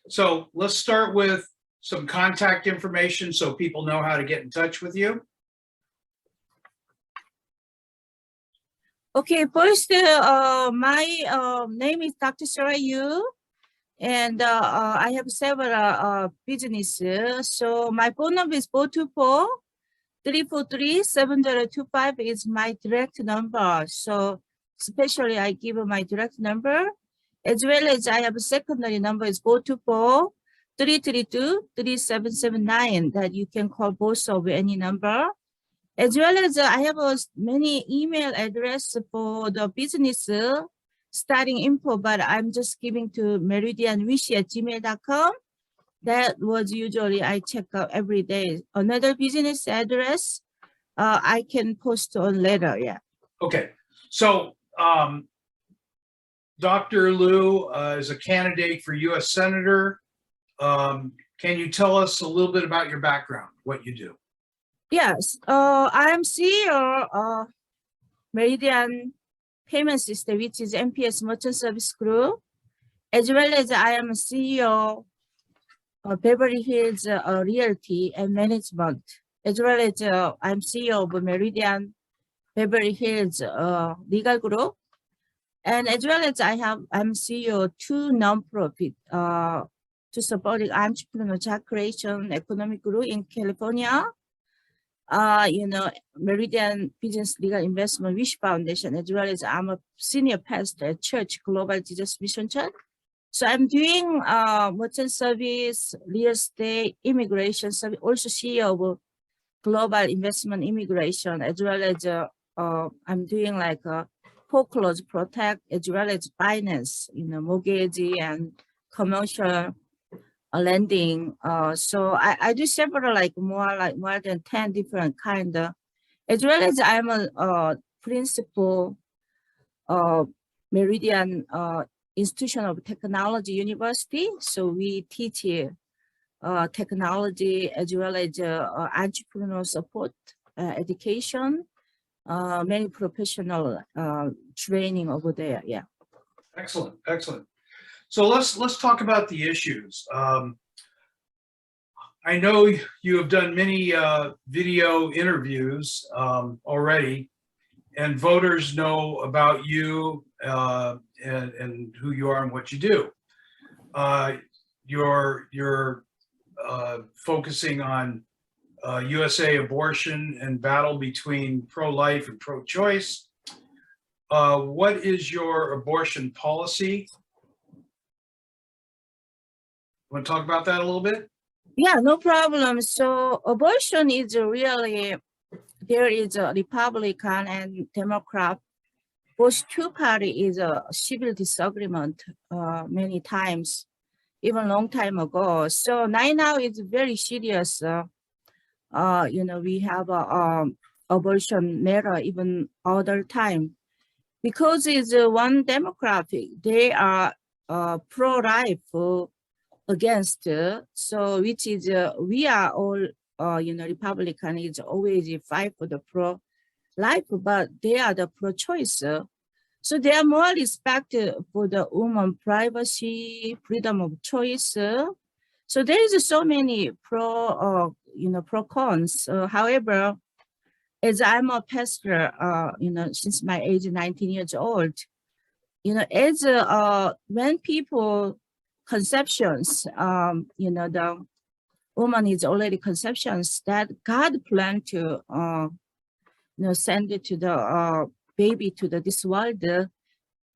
So let's start with some contact information so people know how to get in touch with you. Okay, first, my name is Dr. Liew, and I have several businesses. So my phone number is 424-343-7025 is my direct number. So especially I give my direct number, as well as I have a secondary number is 424-332-3779 that you can call both of any number. As well as I have many email address for the business starting info, but I'm just giving to meridianwish@gmail.com. That was usually I check out every day. Another business address I can post on later. Yeah. Okay, so Dr. Liew is a candidate for U.S. Senator. Can you tell us a little bit about your background, what you do? Yes, I'm CEO of Meridian Payment System, which is MPS Merchant Service Group, as well as I am CEO of Beverly Hills Realty and Management, as well as I'm CEO of Meridian Beverly Hills Legal Group, and as well as I'm CEO of two nonprofit to supporting entrepreneur job creation economic growth in California. Meridian Business Legal Investment Wish Foundation, as well as I'm a senior pastor at Church Global Jesus Mission Church. So I'm doing merchant service, real estate, immigration service, also CEO of Global Investment Immigration, as well as I'm doing like foreclosure protect, as well as finance, mortgage and commercial lending. So I do several more than 10 different kind of, as well as I'm a principal Meridian Institution of Technology University. So we teach technology as well as entrepreneurial support, education, many professional training over there. Yeah. Excellent, excellent. So let's talk about the issues. I know you have done many video interviews already, and voters know about you and who you are and what you do. You're focusing on USA abortion and battle between pro-life and pro-choice. What is your abortion policy? Want to talk about that a little bit? Yeah, no problem. So abortion is really, there is a Republican and Democrat. Both two parties is a civil disagreement many times, even long time ago. So right now it's very serious. We have a abortion matter even other time, because it's one demographic. They are pro-life against, so which is we are all Republican is always fight for the pro-life, but they are the pro-choice. So they are more respect for the woman privacy, freedom of choice. So there is so many pro cons. However, as I'm a pastor, since my age 19 years old, as when people conceptions, the woman is already conceptions that God planned to, send it to the baby to this world, the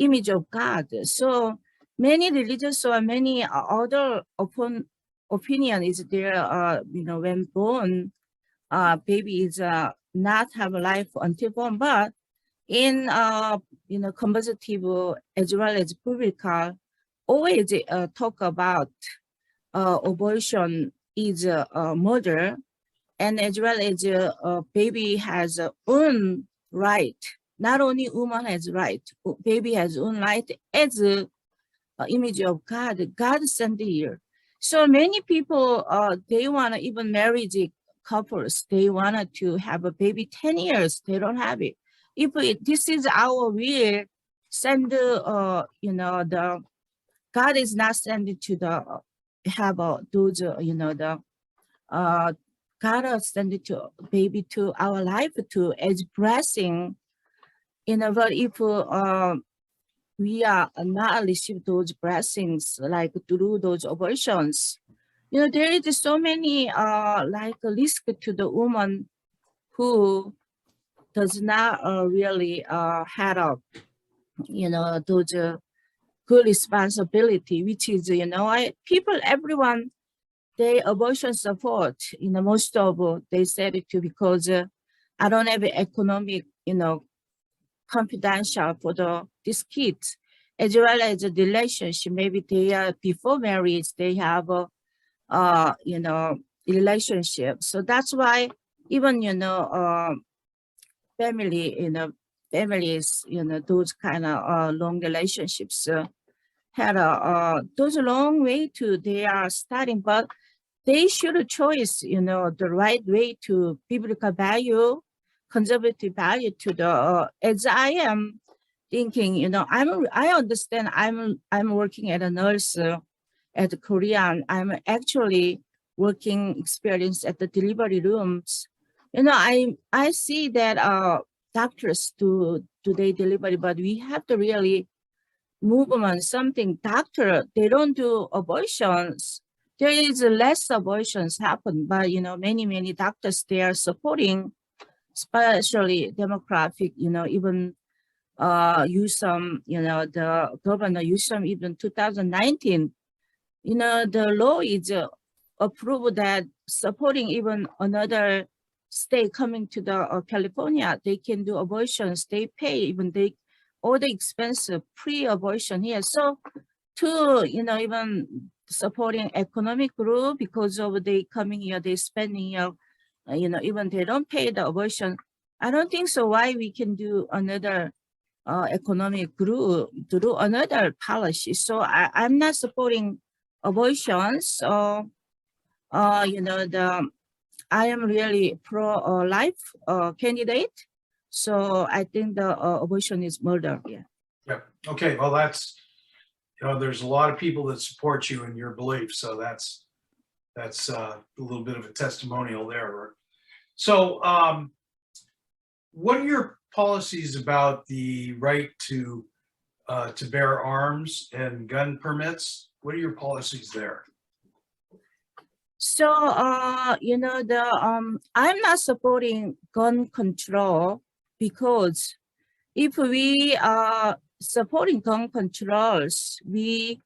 image of God. So many religious or many other opinion is there, when born, baby is not have a life until born, but in, conservative as well as biblical, always talk about abortion is murder, and as well as baby has own right. Not only woman has right, baby has own right as image of God. God sent here. So many people they want to even marry the couples. They wanted to have a baby 10 years. They don't have it. If this is our will, send the God is not sending to the have those, the God has sent it to baby to our life to as blessing. But if we are not receive those blessings, like through those abortions, there is so many like risk to the woman who does not really have a, those good responsibility, which is, people, everyone, they abortion support, most of they said it too, because I don't have economic, confidential for these kids, as well as the relationship. Maybe they are before marriage, they have a, relationship. So that's why even, family, families, those kind of long relationships had a those a long way to they are starting, but they should choose, the right way to biblical value, conservative value to the, as I am thinking, I understand I'm working at a nurse at the Korean. I'm actually working experience at the delivery rooms. I see that doctors do today delivery, but we have to really movement, something doctor, they don't do abortions. There is less abortions happen, but many doctors, they are supporting, especially demographic, even use some, the governor used some even 2019, the law is approved that supporting even another state coming to the California, they can do abortions, they pay even all the expensive pre-abortion here. So to, even supporting economic group because of they coming here, they spending here, even they don't pay the abortion. I don't think so. Why we can do another economic group to do another policy? So I'm not supporting abortions. I am really pro-life candidate. So I think the abortion is murder. Yeah. Yeah. Okay. Well, that's, there's a lot of people that support you in your beliefs. So that's a little bit of a testimonial there. So what are your policies about the right to bear arms and gun permits? What are your policies there? So, I'm not supporting gun control because if we are supporting gun controls, we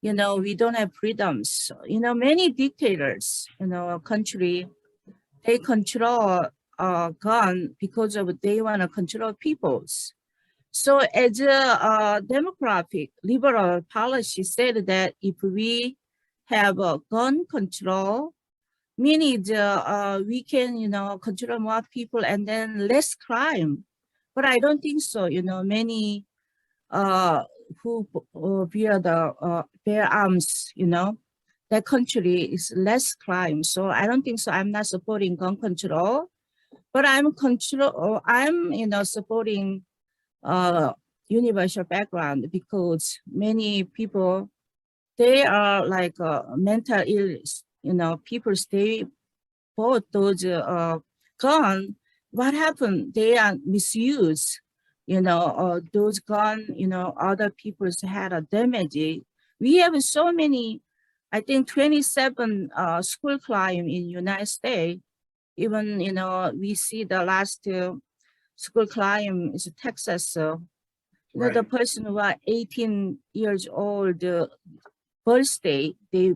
don't have freedoms. Many dictators, country, they control gun because of they want to control peoples. So as a democratic liberal policy said that if we have a gun control, meaning we can, control more people and then less crime. But I don't think so. Many who bear arms, that country is less crime. So I don't think so. I'm not supporting gun control, but I'm supporting universal background because many people, they are like mental illness, people stay bought those gun. What happened? They are misused, those gun, other people's had a damage. We have so many, I think 27 school crime in United States. Even, we see the last school crime is Texas. Right. The person who are 18 years old, birthday, he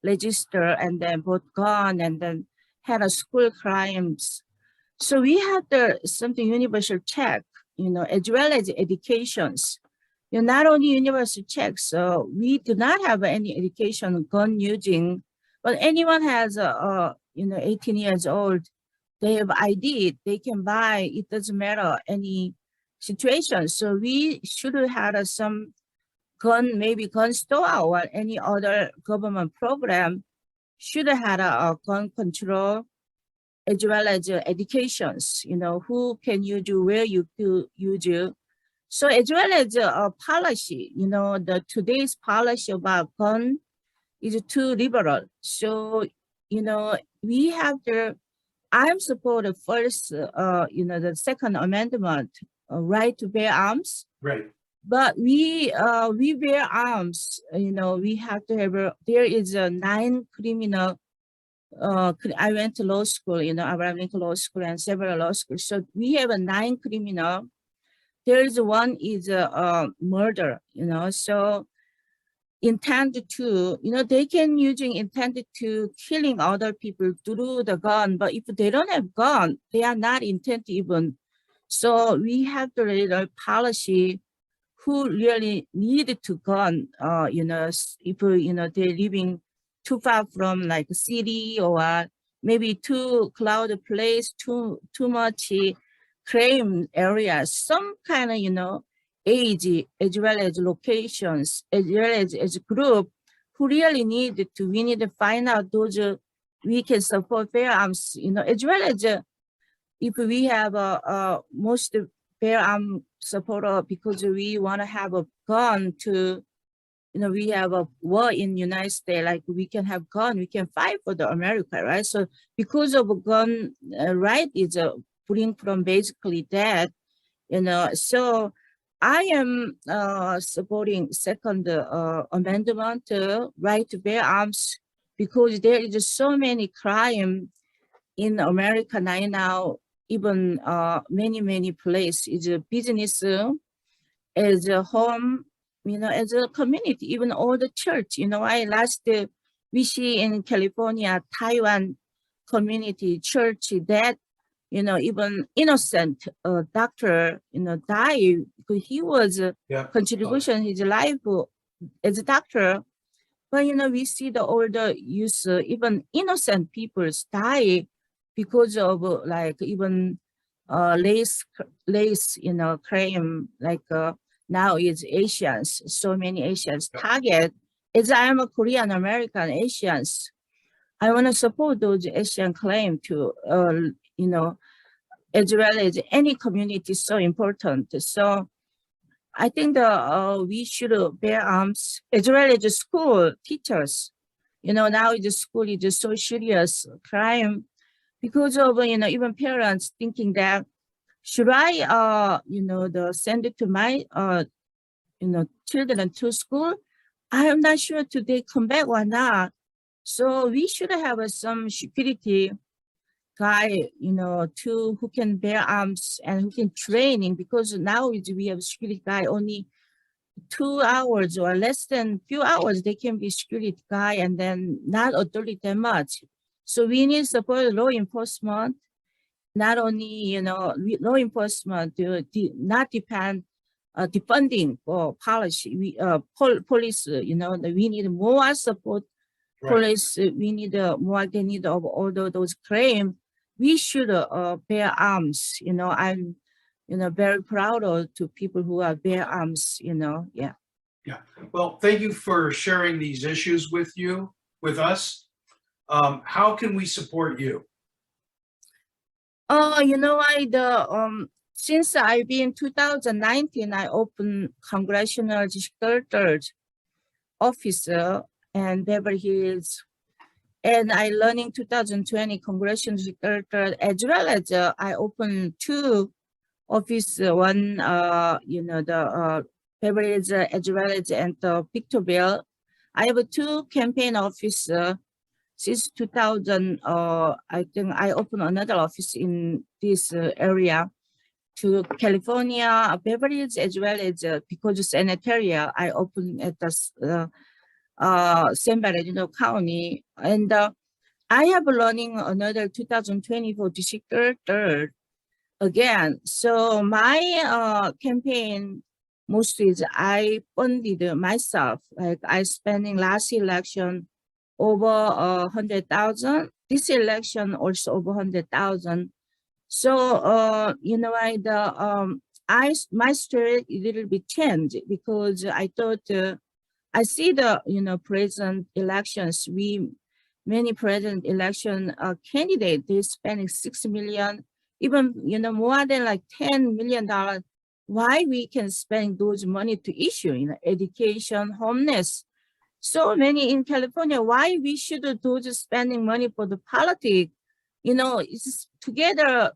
registered and then bought gun and then had a school crimes. So we have something universal check, as well as educations. Not only universal check, so we do not have any education gun using, but anyone has 18 years old, they have ID, they can buy, it doesn't matter any situation. So we should have some gun, maybe gun store or any other government program should have a gun control as well as educations, who can you do, where you do. So as well as a policy, the today's policy about gun is too liberal. So, we have to, I'm support the first, the Second Amendment, right to bear arms. Right. But we bear arms, we have to have, there is a 9 criminal, I went to law school, Abraham Lincoln Law School and several law schools. So we have a 9 criminal. There is one is a murder, so intended to, they can using intended to killing other people through the gun, but if they don't have gun, they are not intended even. So we have to read a policy who really needed to gun, if, they're living too far from like a city or maybe too crowded place, too much crime areas, some kind of, age as well as locations, as well as group who really we need to find out those we can support firearms, as well as if we have most firearm supporter because we want to have a gun to, we have a war in United States, like we can have gun, we can fight for the America, right? So because of a gun right is putting from basically that, so I am supporting Second Amendment right to bear arms because there is so many crime in America right now, even many places, is a business, as a home, as a community, even all the church, I we see in California, Taiwan community church that, even innocent doctor, died because he was contribution his life as a doctor. But, we see the older youth, even innocent people die because of like even race, crime, like now is Asians, so many Asians target. As I am a Korean American Asians, I want to support those Asian claim to, as well as any community is so important. So I think we should bear arms as well as the school teachers. Now the school is so serious crime because of, even parents thinking that should I, send it to my, children to school? I am not sure do they come back or not. So we should have some security guy, who can bear arms and who can training because now we have security guy only 2 hours or less than few hours, they can be security guy and then not authority that much. So we need support law enforcement, not only, law enforcement to not depend defunding for policy. We police, we need more support. Right. Police, we need more. They need of all those claims. We should bear arms. I'm, very proud of to people who are bear arms. Yeah. Yeah. Well, thank you for sharing these issues with us. How can we support you? Since I've been 2019, I opened Congressional District 3rd officer and Beverly Hills. And I learned in 2020 Congressional District 3rd, as well as I opened 2 office, one, the Beverly Hills, as well as and Victorville. I have 2 campaign office. Since 2000, I think I opened another office in this area to California, Beverly Hills, as well as because sanitarium, I opened at the San Bernardino County. And I have learning another 2024 District 3rd again. So my campaign mostly is I funded myself. Like I spending last election over 100,000. This election also over 100,000. So my story a little bit changed because I thought I see the president elections. Many president election candidate they spending 6 million, even more than like $10 million. Why we can spend those money to issue education, homeless? so many in California. Why we should do just spending money for the politics? You know, it's together,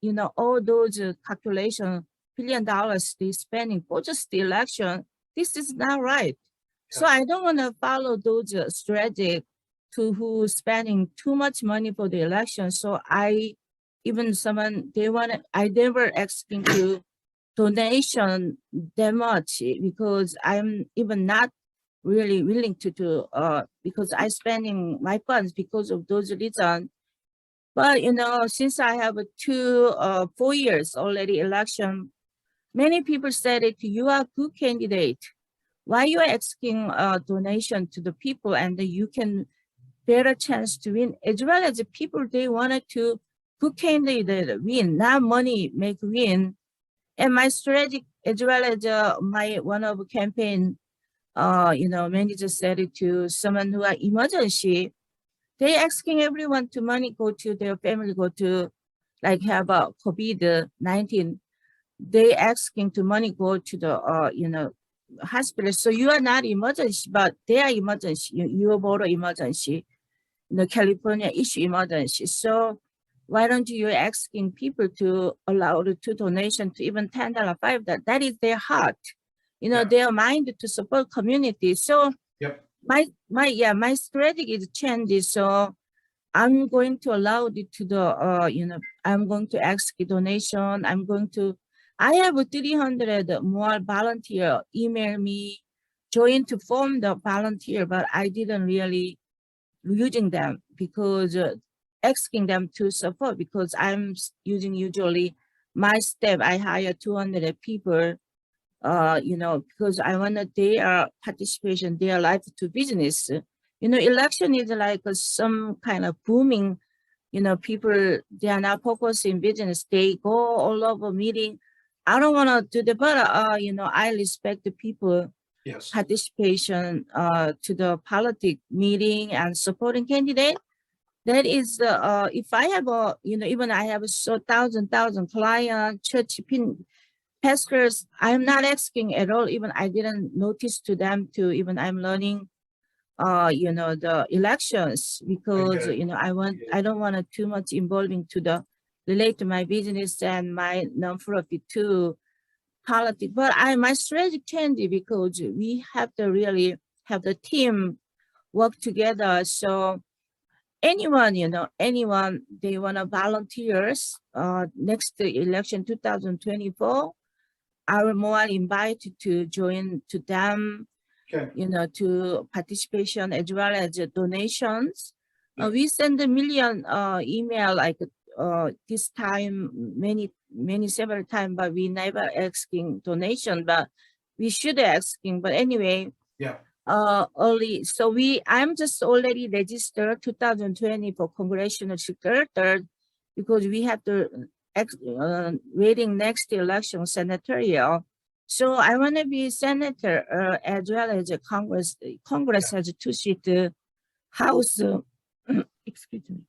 you know, all those calculation, $1 billion they spending for just the election. This is not right. So Yeah. I don't want to follow those strategy to who spending too much money for the election. So even someone, I never asking to donation that much because I'm even not really willing to do, because I spending my funds because of those reasons. But, you know, since I have 4 years already election, many people said it, you are a good candidate. Why you are asking donation to the people and you can better chance to win, as well as the people, they wanted to good candidate win, not money make win. And my strategy, as well as my one of campaign, you know, manager said it to someone who are emergency. They asking everyone to money go to their family, go to like have a COVID-19. They asking to money go to the you know, hospital. So you are not emergency, but they are emergency. You are border emergency. You know, California issue emergency. So why don't you asking people to allow the two donation to even $10, $5? That is their heart, you know, Yeah. their mind to support community. So Yep. my strategy is changed. So I'm going to allow it to the you know, I'm going to ask a donation. I have 300 more volunteer email me, join to form the volunteer, but I didn't really using them because asking them to support, because I'm using usually my step. I hire 200 people, you know, because I want their participation, their life to business. You know, election is like some kind of booming, you know, people, they are not focusing business. They go all over meeting. I don't want to do that, but, you know, I respect the people Yes. participation to the politic meeting and supporting candidate. That is, if I have a, you know, even I have so thousand client, church pastors, I'm not asking at all. Even I didn't notice to them to even I'm learning, you know, the elections because, it. you know, I don't want to too much involving to the relate to my business and my nonprofit to politics. But my strategy changed because we have to really have the team work together. So anyone, you know, anyone they want to volunteers next election 2024, I will more invite to join to them, Okay. you know, to participation as well as donations. Yeah. We send a million email like this time, several times, but we never asking donation, but we should asking. But anyway, Yeah. early. So I'm just already registered 2020 for congressional secretary because we have to waiting next election senatorial. So I want to be senator as well as a Congress. Congress has 2 seats, House, excuse me,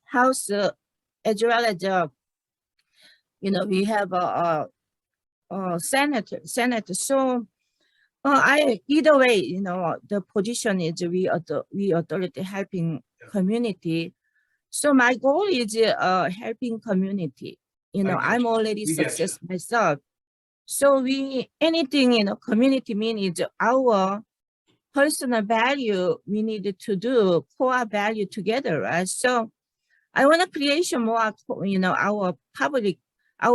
House, as well as you know, we have a senator. So I either way, you know, the position is we authority helping community. So my goal is helping community. You know, I'm already success myself. So anything, you know, community means our personal value we need to do core value together, right? So I want to create more, you know, our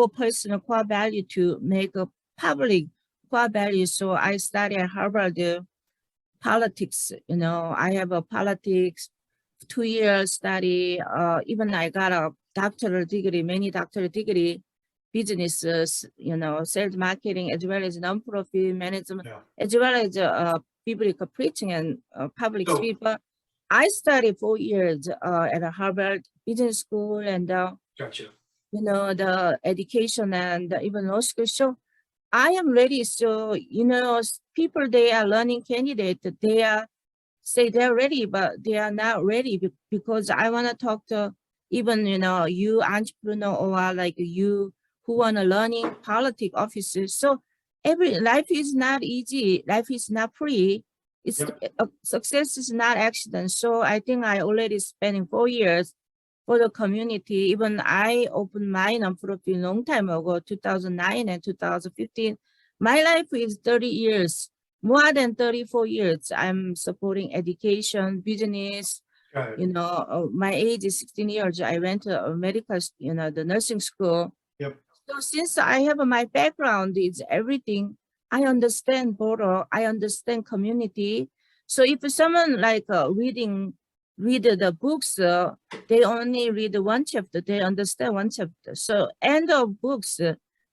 personal core value to make a public core value. So I study at Harvard politics. You know, I have a politics 2 years study. Even I got a doctoral degree, many doctoral degree, businesses, you know, sales marketing, as well as nonprofit management, as well as biblical preaching and public speech. But I studied 4 years at a Harvard Business School and, Gotcha. you know, the education and even law school. So I am ready. So, you know, people, they are learning candidate, they are say they're ready, but they are not ready because I want to talk to even, you know, you entrepreneur or like you who want to learning politics officers. So life is not easy. Life is not free. It's Yep. success is not accident. So I think I already spending 4 years for the community. Even I opened my nonprofit long time ago, 2009 and 2015. My life is 30 years, more than 34 years. I'm supporting education, business. Got it. You know, my age is 16 years. I went to a medical, the nursing school. Yep. So since I have my background is everything, I understand border, I understand community. So if someone like read the books, they only read one chapter, they understand one chapter. So end of books,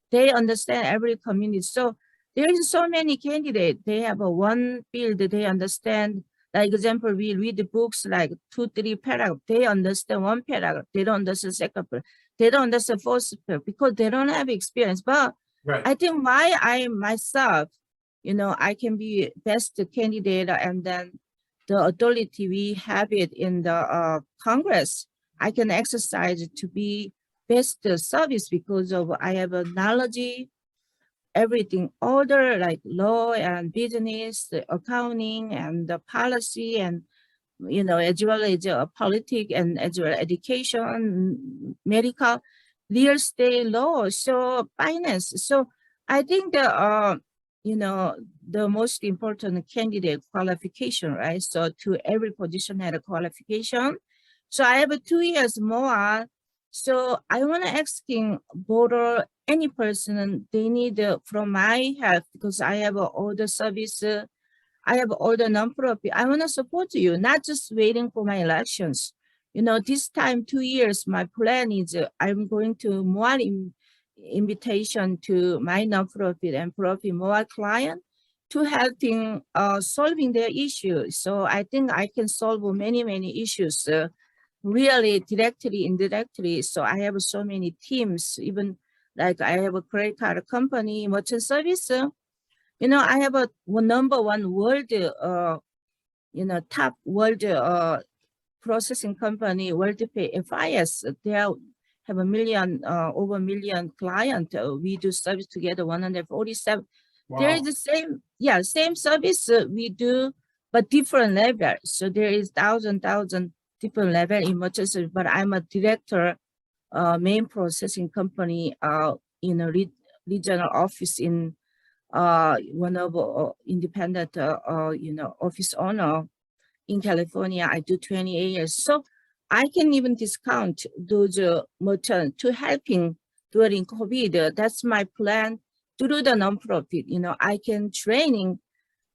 they understand every community. So there is so many candidates, they have a one field, they understand. Like example, we read the books like 2-3 paragraphs, they understand one paragraph, they don't understand second paragraph. They don't understand first because they don't have experience. But Right. I think why I myself, I can be best candidate, and then the authority we have it in the Congress, I can exercise to be best service because of I have a knowledge, everything, other like law and business, the accounting and the policy and as well as politics and as well education, medical, real estate law, so finance. So I think the most important candidate qualification, right? So to every position had a qualification. So I have 2 years more. So I want to asking border any person they need from my help because I have all the service. I have all the nonprofit. I want to support you, not just waiting for my elections. This time, 2 years, my plan is I'm going to more invitation to my nonprofit and profit more client to helping solving their issues. So I think I can solve many, many issues really directly, indirectly. So I have so many teams, even like I have a credit card company, merchant service. I have a number one world, top world processing company, WorldPay FIS. They have a million, over a million client. We do service together, 147. There is Wow. the same service we do, but different level. So there is thousand different level in merchant service, but I'm a director, main processing company, in a regional office in one of independent, office owner in California. I do 28 years. So I can even discount those merchants to helping during COVID. That's my plan to do the nonprofit. I can training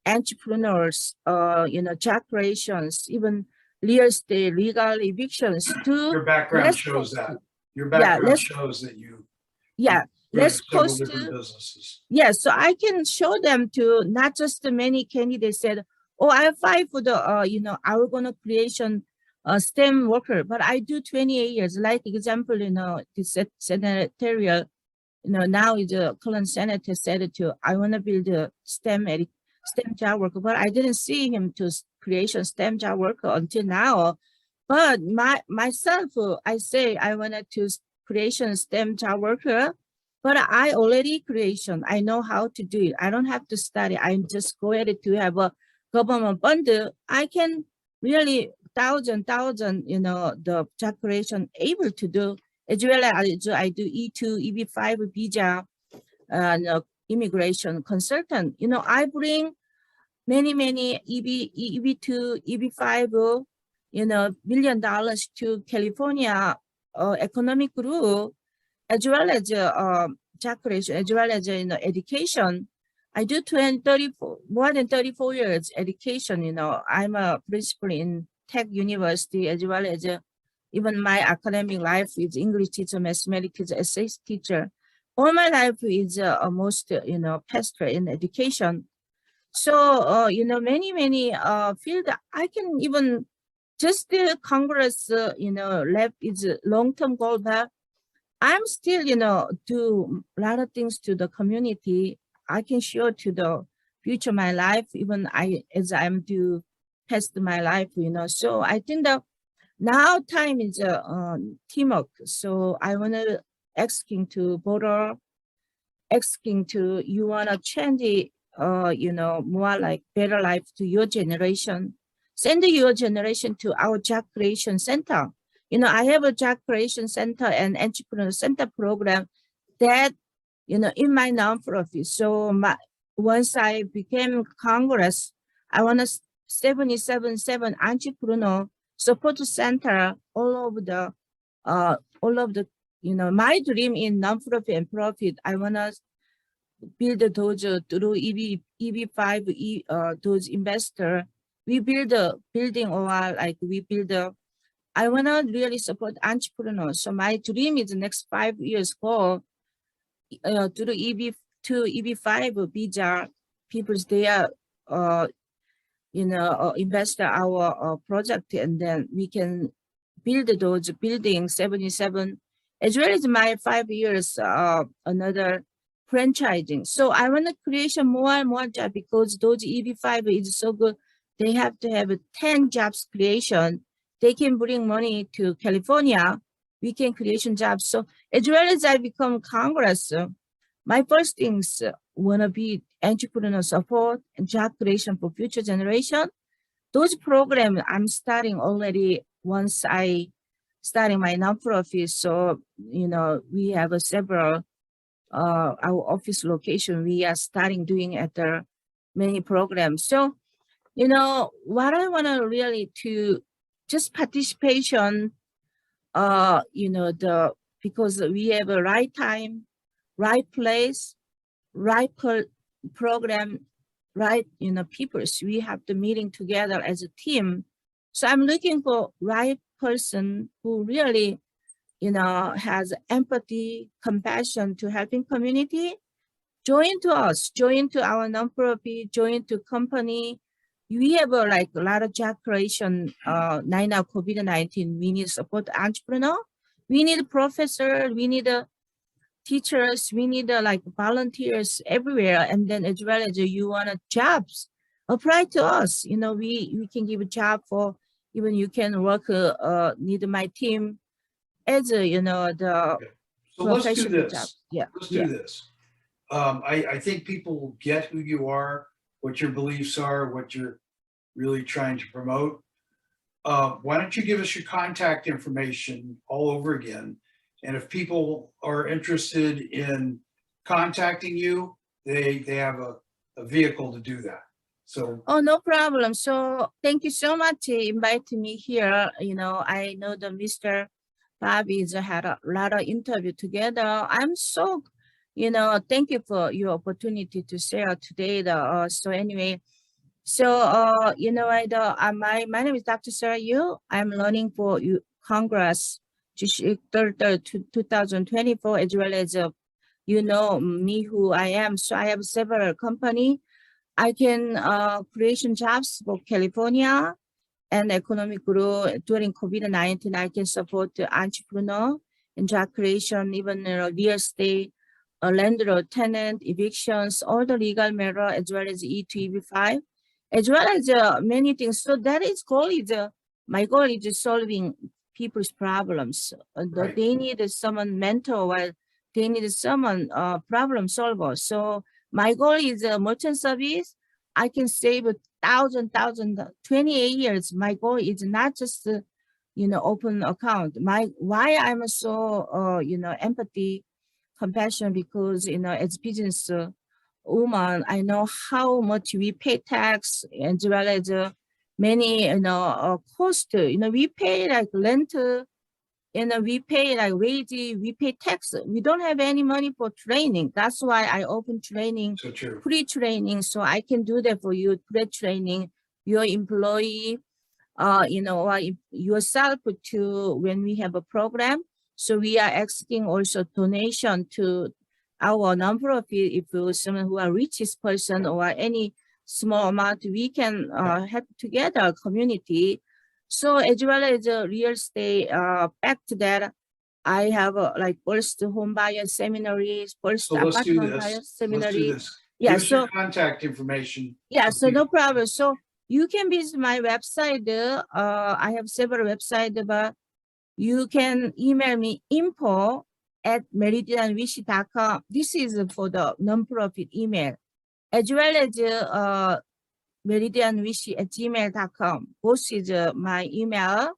entrepreneurs, job creations, even real estate, legal evictions to Your background less shows cost. that. Your Yeah, background shows that you run less several cost. different businesses. Yes, so I can show them to not just the many candidates said, oh, I applied for the, our gonna creation STEM worker, but I do 28 years. Like example, the senatorial, now the current senator said to, I want to build a STEM job worker, but I didn't see him to creation STEM job worker until now. But myself, I say I wanted to creation STEM job worker, but I already creation. I know how to do it. I don't have to study. I just go ahead to have a government fund. I can really thousand, the job creation able to do. As well as I do E2, EB5 visa, immigration consultant. I bring many EB2, EB5, $1 million to California economic group, as well as job creation, as well as education. I do 34, more than 34 years education. I'm a principal in Tech University, as well as even my academic life is English teacher, mathematics teacher, essays teacher. All my life is almost, pastor in education. So, many field I can even just the Congress, left is a long-term goal, but I'm still, do a lot of things to the community. I can show to the future my life, even as I'm to past my life, So I think that now time is teamwork. So I want to asking to border, asking to you want to change more like better life to your generation. Send your generation to our job creation center. I have a job creation center and entrepreneur center program that, in my nonprofit. So once I became Congress, I want to 777 entrepreneur support center all of the, my dream in nonprofit and profit. I want to build those through EB5, those investor. We build a building or like we build I want to really support entrepreneurs. So my dream is the next 5 years goal to the EB2, EB5 visa people they are invest our project, and then we can build those buildings 77 as well as my 5 years another franchising. So I want to create more and more jobs because those EB5 is so good. They have to have 10 jobs creation. They can bring money to California. We can create jobs. So as well as I become Congress, my first things want to be entrepreneur support and job creation for future generation. Those programs I'm starting already once I starting my nonprofit. So, we have several, our office location, we are starting doing at the many programs. So, what I want to really to just participation, because we have a right time, right place, right program, right, peoples. We have the meeting together as a team. So I'm looking for right person who really, has empathy, compassion to helping community. Join to us, join to our nonprofit, join to company. We have a lot of job creation. Now COVID-19, we need support entrepreneur. We need professor. We need teachers. We need volunteers everywhere. And then as well as you want jobs, apply to us. We can give a job for even you can work. Need my team as a the So let's do professional job. this. Yeah. Let's do this. I think people get who you are, what your beliefs are, what you're really trying to promote. Why don't you give us your contact information all over again? And if people are interested in contacting you, they have a vehicle to do that. So, Oh, no problem. So thank you so much to invite me here. I know the Mr. Bobby's had a lot of interview together. I'm so, thank you for your opportunity to share today. So anyway, so my name is Dr. Sarah Yu. I'm learning for Congress, 2024, as well as me who I am. So I have several company. I can creation jobs for California and economic growth during COVID-19. I can support the entrepreneur and job creation, even real estate, landlord, tenant, evictions, all the legal matter, as well as E2, EB5, as well as many things. So that is goal is my goal is solving people's problems. Right. They need someone mentor while they need someone problem solver. So my goal is merchant service. I can save 28 years. My goal is not just, open account. Why I'm so, empathy, compassion, because, as business woman, I know how much we pay tax as well as many, cost. We pay like rent, we pay like wage, we pay tax. We don't have any money for training. That's why I open training, so true. pre-training, so I can do that for you, pre-training your employee, yourself to when we have a program. So we are asking also donation to our nonprofit. If someone who are richest person or any small amount, we can help together community. So as well as real estate, back to that, I have first home buyer seminaries, first So let's do apartment buyer this. Let's do seminary. this. Yeah, Give us so your contact information. yeah, so no people- problem. So you can visit my website. I have several websites, but you can email me info@meridianwish.com. This is for the nonprofit email. as well as meridianwish@gmail.com. Both is my email.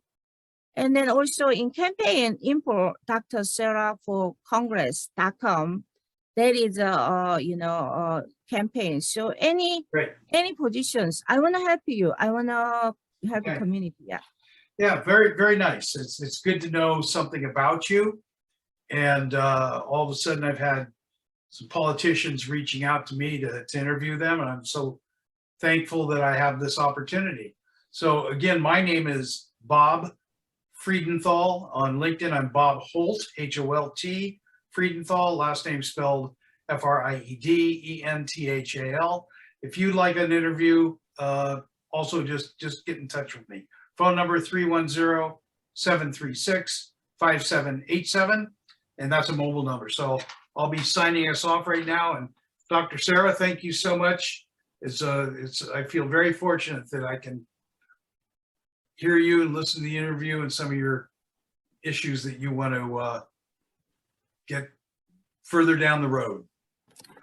And then also in campaign info, Dr. Sarah for Congress.com. That is a campaign. So any positions, I want to help you. I want to help the community. Yeah. Yeah, very, very nice. It's good to know something about you. And all of a sudden I've had some politicians reaching out to me to interview them. And I'm so thankful that I have this opportunity. So again, my name is Bob Friedenthal. On LinkedIn, I'm Bob Holt, Holt, Friedenthal, last name spelled Friedenthal. If you'd like an interview, also just get in touch with me. Phone number 310-736-5787. And that's a mobile number. So I'll be signing us off right now. And Dr. Sarah, thank you so much. I feel very fortunate that I can hear you and listen to the interview and some of your issues that you want to get further down the road.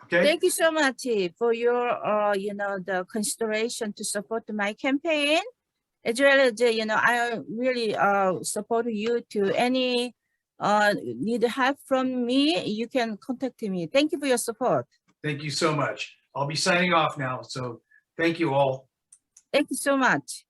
Okay. Thank you so much for your, the consideration to support my campaign, as well as, I really support you to any need help from me. You can contact me. Thank you for your support. Thank you so much. I'll be signing off now. So thank you all. Thank you so much.